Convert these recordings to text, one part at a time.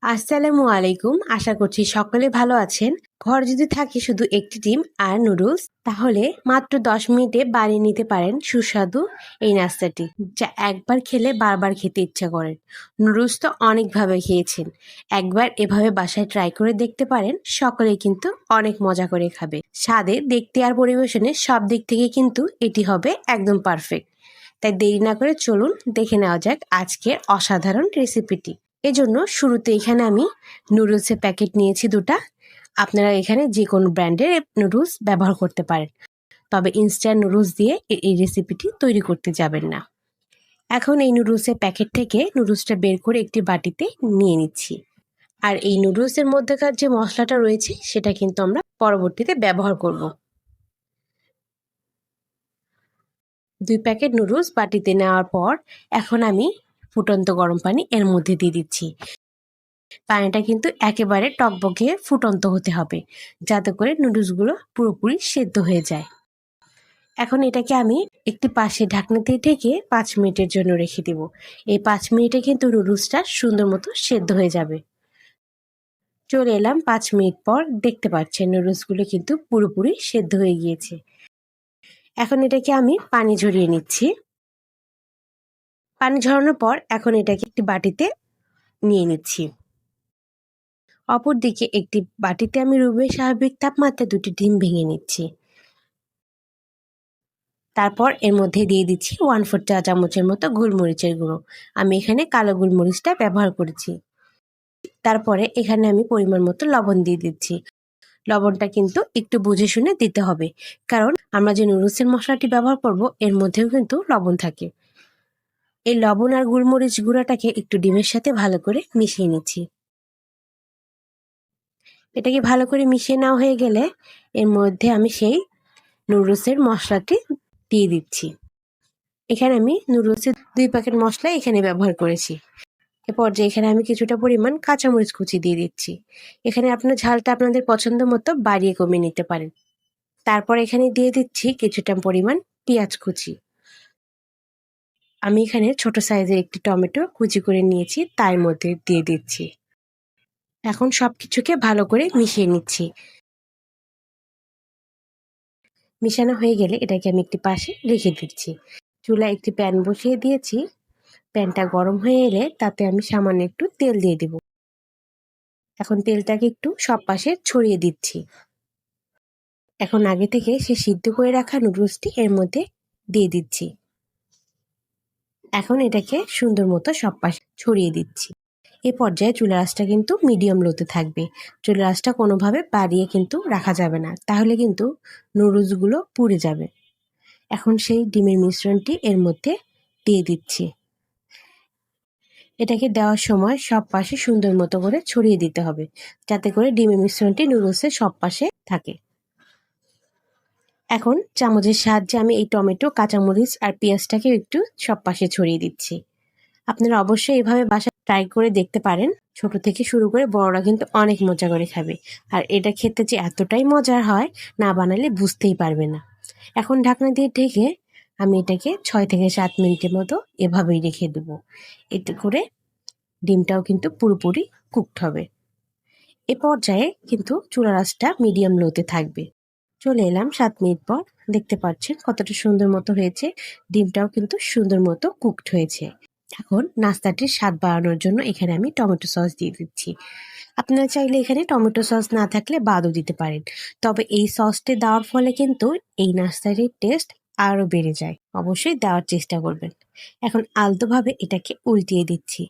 আসসালামু আলাইকুম। আশা করছি সকলে ভালো আছেন। ঘর যদি থাকে শুধু একটি ডিম আর নুডলস, তাহলে মাত্র 10 মিনিটে বানিয়ে নিতে পারেন সুস্বাদু এই নাস্তাটি, যা একবার খেলে বারবার খেতে ইচ্ছা করেন। নুডলস তো অনেকভাবে খেয়েছেন, একবার এভাবে বাসায় ট্রাই করে দেখতে পারেন। সকলেই কিন্তু অনেক মজা করে খাবে। স্বাদে, দেখতে আর পরিবেশনে সব দিক থেকে কিন্তু এটি হবে একদম পারফেক্ট। তাই দেরি না করে চলুন দেখে নেওয়া যাক আজকের অসাধারণ রেসিপিটি। এজন্য শুরুতে এখানে আমি নুডলসের প্যাকেট নিয়েছি 2টা। আপনারা এখানে যে কোনো ব্র্যান্ডের নুডলস ব্যবহার করতে পারেন, তবে ইনস্ট্যান্ট নুডলস দিয়ে এই রেসিপিটি তৈরি করতে যাবেন না। এখন এই নুডলসের প্যাকেট থেকে নুডলসটা বের করে একটি বাটিতে নিয়ে নিচ্ছি। আর এই নুডলসের মধ্যেকার যে মশলাটা রয়েছে সেটা কিন্তু আমরা পরবর্তীতে ব্যবহার করব। 2 প্যাকেট নুডলস বাটিতে নেওয়ার পর এখন আমি ফুটন্ত গরম পানি এর মধ্যে দিয়ে দিচ্ছি। পানিটা কিন্তু একেবারে টকবকে ফুটন্ত হতে হবে, যাতে করে নুডলসগুলো পুরোপুরি সেদ্ধ হয়ে যায়। এখন এটাকে আমি একটি পাশে ঢাকনাতে ঢেকে 5 মিনিটের জন্য রেখে দেব। এই 5 মিনিটে কিন্তু নুডলসটা সুন্দর মতো সেদ্ধ হয়ে যাবে। চলে এলাম 5 মিনিট পর। দেখতে পাচ্ছেন নুডলসগুলো কিন্তু পুরোপুরি সেদ্ধ হয়ে গিয়েছে। এখন এটাকে আমি পানি ঝরিয়ে নিচ্ছি। পানি ঝরানোর পর এখন এটাকে একটি বাটিতে নিয়ে নিচ্ছি। অপরদিকে একটি বাটিতে আমি রুমের স্বাভাবিক তাপমাত্রায় 2টি ডিম ভেঙে নিচ্ছি। তারপর এর মধ্যে দিয়ে দিচ্ছি 1/4 চা চামচের মতো গোলমরিচের গুঁড়ো। আমি এখানে কালো গোলমরিচটা ব্যবহার করেছি। তারপরে এখানে আমি পরিমাণ মতো লবণ দিয়ে দিচ্ছি। লবণটা কিন্তু একটু বুঝে শুনে দিতে হবে, কারণ আমরা যে নুডলসের মশলাটি ব্যবহার করব এর মধ্যেও কিন্তু লবণ থাকে। এই লবণ আর গোলমরিচ গুঁড়াটাকে একটু ডিমের সাথে ভালো করে মিশিয়ে নিচ্ছি। এটাকে ভালো করে মিশিয়ে নেওয়া হয়ে গেলে এর মধ্যে আমি সেই নুডলসের মশলাটি দিয়ে দিচ্ছি। এখানে আমি নুডলসের 2 প্যাকেট মশলা এখানে ব্যবহার করেছি। এ পর্যায়ে এখানে আমি কিছুটা পরিমাণ কাঁচামরিচ কুচি দিয়ে দিচ্ছি। এখানে আপনার ঝালটা আপনাদের পছন্দ মতো বাড়িয়ে কমিয়ে নিতে পারেন। তারপর এখানে দিয়ে দিচ্ছি কিছুটা পরিমাণ পেঁয়াজ কুচি। আমি এখানে ছোট সাইজের একটি টমেটো কুচি করে নিয়েছি, তার মধ্যে দিয়ে দিচ্ছি। এখন সবকিছুকে ভালো করে মিশিয়ে নিচ্ছি। মিশানো হয়ে গেলে এটাকে আমি একটি পাশে রেখে দিচ্ছি। চুলায় একটি প্যান বসিয়ে দিয়েছি। প্যানটা গরম হয়ে এলে তাতে আমি সামান্য একটু তেল দিয়ে দেব। এখন তেলটাকে একটু সব পাশে ছড়িয়ে দিচ্ছি। এখন আগে থেকে সে সিদ্ধ করে রাখা নুডলসটি এর মধ্যে দিয়ে দিচ্ছি। এখন এটাকে সুন্দর মতো সব পাশে ছড়িয়ে দিচ্ছি। এ পর্যায়ে চুলার আঁচটা কিন্তু মিডিয়াম লোতে থাকবে। চুলার আঁচটা কোনোভাবে বাড়িয়ে কিন্তু রাখা যাবে না, তাহলে কিন্তু নুডলসগুলো পুড়ে যাবে। এখন সেই ডিমের মিশ্রণটি এর মধ্যে দিয়ে দিচ্ছি। এটাকে দেওয়ার সময় সব পাশে সুন্দর মতো করে ছড়িয়ে দিতে হবে, যাতে করে ডিমের মিশ্রণটি নুডলসের সব পাশে থাকে। এখন চামচের সাহায্যে আমি এই টমেটো, কাঁচামরিচ আর পেঁয়াজটাকে একটু সব পাশে ছড়িয়ে দিচ্ছি। আপনারা অবশ্যই এভাবে বাসায় ট্রাই করে দেখতে পারেন। ছোট থেকে শুরু করে বড়রা কিন্তু অনেক মজা করে খাবে। আর এটা খেতে যে এতটাই মজার হয়, না বানালে বুঝতেই পারবে না। এখন ঢাকনা দিয়ে ঢেকে আমি এটাকে 6 থেকে 7 মিনিটের মতো এভাবেই রেখে দেবো। এতে করে ডিমটাও কিন্তু পুরোপুরি কুকড হবে। এ পর্যায়ে কিন্তু চুলার আঁচটা মিডিয়াম লোতে থাকবে। চলে এলাম 7 মিনিট পর। দেখতে পাচ্ছেন কতটা সুন্দর মতো হয়েছে। ডিমটাও কিন্তু সুন্দর মতো কুকড হয়েছে। এখন নাস্তাটির স্বাদ বাড়ানোর জন্য এখানে আমি টমেটো সস দিয়ে দিচ্ছি। আপনারা চাইলে এখানে টমেটো সস না থাকলে বাদও দিতে পারেন, তবে এই সসটি দেওয়ার ফলে কিন্তু এই নাস্তাটির টেস্ট আরও বেড়ে যায়। অবশ্যই দেওয়ার চেষ্টা করবেন। এখন আলতোভাবে এটাকে উল্টিয়ে দিচ্ছি।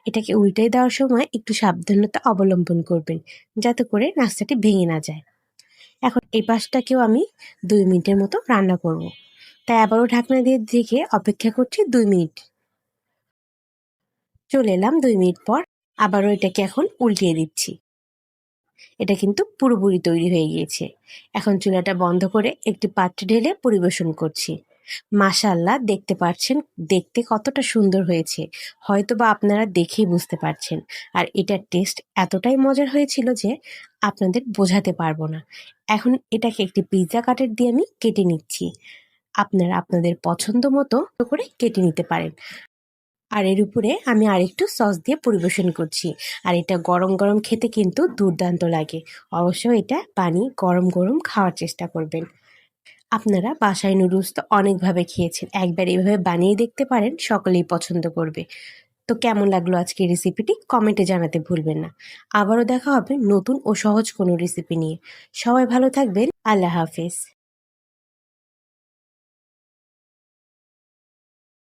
এটাকে উল্টে দেওয়ার সময় একটু সাবধানতা অবলম্বন করবেন, যাতে করে নাস্তাটি ভেঙে না যায়। এখন এই পাশটাকেও আমি 2 মিনিটের মতো রান্না করব। তাই আবারও ঢাকনা দিয়ে ঢেকে অপেক্ষা করছি 2 মিনিট। চলে এলাম 2 মিনিট পর। আবারও এটাকে এখন উল্টিয়ে দিচ্ছি। এটা কিন্তু পুরোপুরি তৈরি হয়ে গিয়েছে। এখন চুলাটা বন্ধ করে একটি পাত্রে ঢেলে পরিবেশন করছি। মাশাআল্লাহ, দেখতে পাচ্ছেন দেখতে কতটা সুন্দর হয়েছে। হয়তোবা আপনারা দেখেই বুঝতে পারছেন। আর এটার টেস্ট এতটাই মজার হয়েছিল যে আপনাদের বোঝাতে পারবো না। এখন এটাকে একটি পিৎজা কাটার দিয়ে আমি কেটে নিচ্ছি। আপনারা আপনাদের পছন্দ মতো করে কেটে নিতে পারেন। আর এর উপরে আমি আরেকটু সস দিয়ে পরিবেশন করছি। আর এটা গরম গরম খেতে কিন্তু দুর্দান্ত লাগে। অবশ্যই এটা গরম গরম খাওয়ার চেষ্টা করবেন। আপনারা বাসায় নুডলস তো অনেকভাবে খেয়েছেন, একবার এভাবে বানিয়ে দেখতে পারেন, সকলেই পছন্দ করবে। তো কেমন লাগলো আজকের রেসিপিটি কমেন্টে জানাতে ভুলবেন না। আবারও দেখা হবে নতুন ও সহজ কোনো রেসিপি নিয়ে। সবাই ভালো থাকবেন। আল্লাহ হাফেজ।